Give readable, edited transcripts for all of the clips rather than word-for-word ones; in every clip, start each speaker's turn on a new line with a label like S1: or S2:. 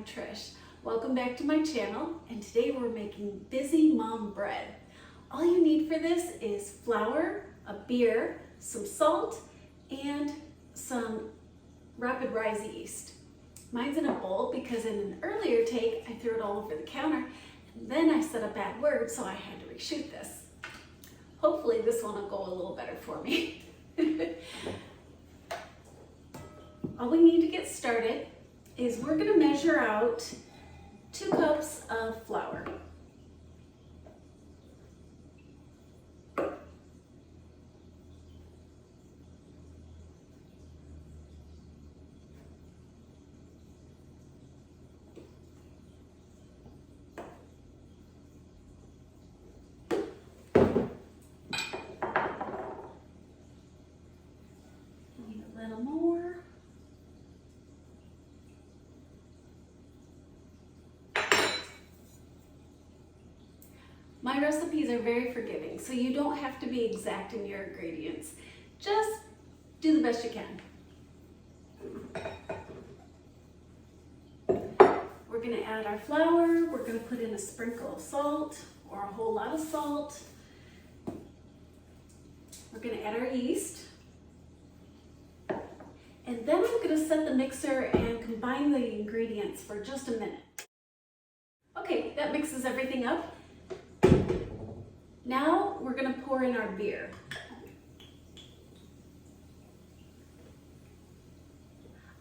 S1: I'm Trish. Welcome back to my channel, and today we're making Busy Mom bread. All you need for this is flour, a beer, some salt, and some rapid rise yeast. Mine's in a bowl because in an earlier take I threw it all over the counter, and then I said a bad word, so I had to reshoot this. Hopefully this one will go a little better for me. All we need to get started is we're going to measure out 2 cups of flour. Need a little more. My recipes are very forgiving, so you don't have to be exact in your ingredients. Just do the best you can. We're going to add our flour. We're going to put in a sprinkle of salt or a whole lot of salt. We're going to add our yeast. And then I'm going to set the mixer and combine the ingredients for just a minute. Okay, that mixes everything up. Now we're going to pour in our beer.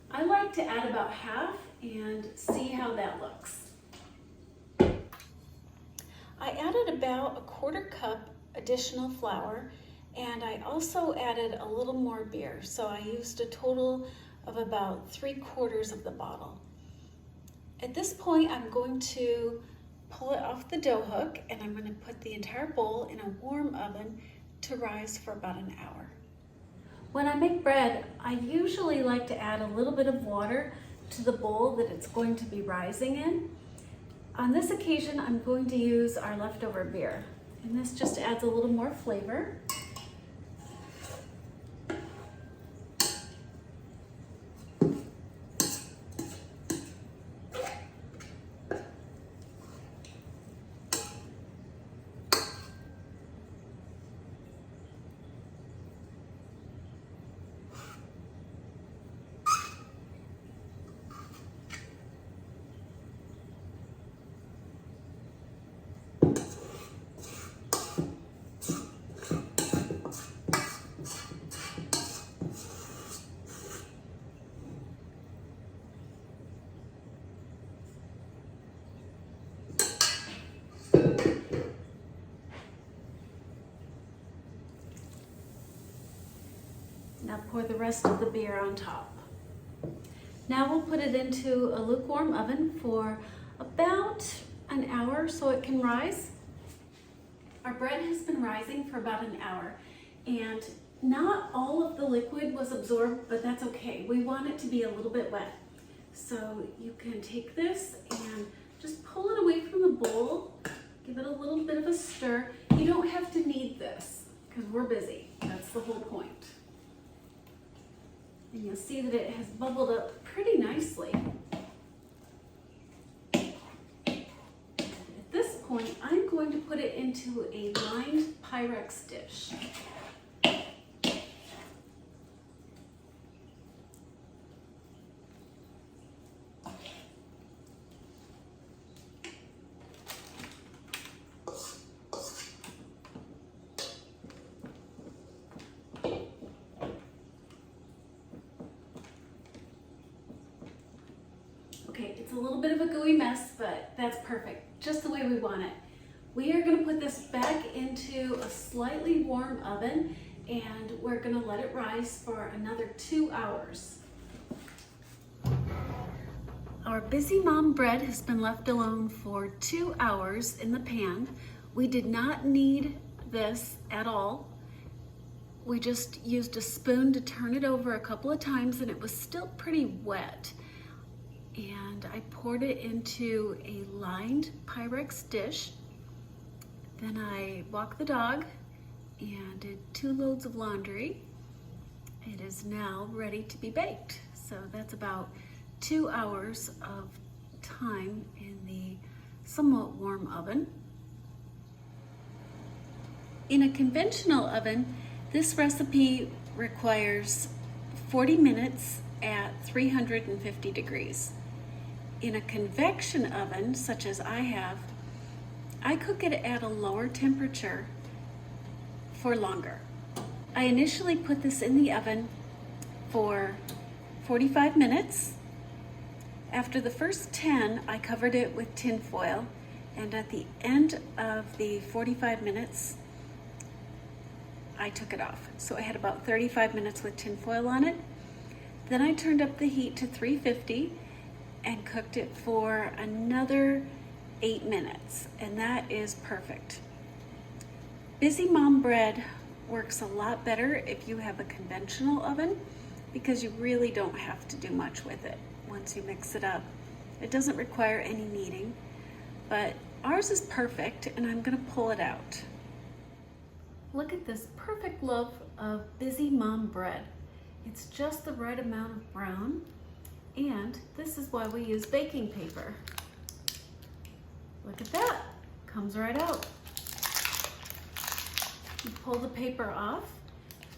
S1: I like to add about half and see how that looks. I added about a 1/4 cup additional flour, and I also added a little more beer, so I used a total of about 3/4 of the bottle. At this point, I'm going to pull it off the dough hook, and I'm going to put the entire bowl in a warm oven to rise for about an hour. When I make bread, I usually like to add a little bit of water to the bowl that it's going to be rising in. On this occasion, I'm going to use our leftover beer, and this just adds a little more flavor. Now pour the rest of the beer on top. Now we'll put it into a lukewarm oven for about an hour so it can rise. Our bread has been rising for about an hour, and not all of the liquid was absorbed, but that's okay. We want it to be a little bit wet. So you can take this and just pull it away from the bowl, give it a little bit of a stir. You don't have to knead this because we're busy. That's the whole point. And you'll see that it has bubbled up pretty nicely. At this point, I'm going to put it into a lined Pyrex dish. Okay, it's a little bit of a gooey mess, but that's perfect, just the way we want it. We are going to put this back into a slightly warm oven, and we're going to let it rise for another 2 hours. Our Busy Mom bread has been left alone for 2 hours in the pan. We did not knead this at all. We just used a spoon to turn it over a couple of times, and it was still pretty wet. And I poured it into a lined Pyrex dish. Then I walked the dog and did 2 loads of laundry. It is now ready to be baked. So that's about 2 hours of time in the somewhat warm oven. In a conventional oven, this recipe requires 40 minutes at 350 degrees. In a convection oven, such as I have, I cook it at a lower temperature for longer. I initially put this in the oven for 45 minutes. After the first 10, I covered it with tin foil, and at the end of the 45 minutes, I took it off. So I had about 35 minutes with tin foil on it. Then I turned up the heat to 350 and cooked it for another 8 minutes, and that is perfect. Busy Mom bread works a lot better if you have a conventional oven because you really don't have to do much with it once you mix it up. It doesn't require any kneading, but ours is perfect, and I'm gonna pull it out. Look at this perfect loaf of Busy Mom bread. It's just the right amount of brown, and this is why we use baking paper. Look at that, comes right out. You pull the paper off,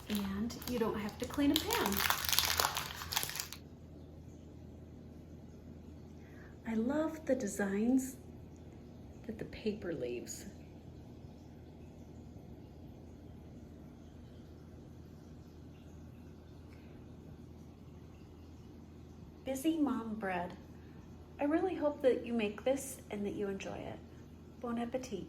S1: and you don't have to clean a pan. I love the designs that the paper leaves. Busy Mom bread. I really hope that you make this and that you enjoy it. Bon appetit.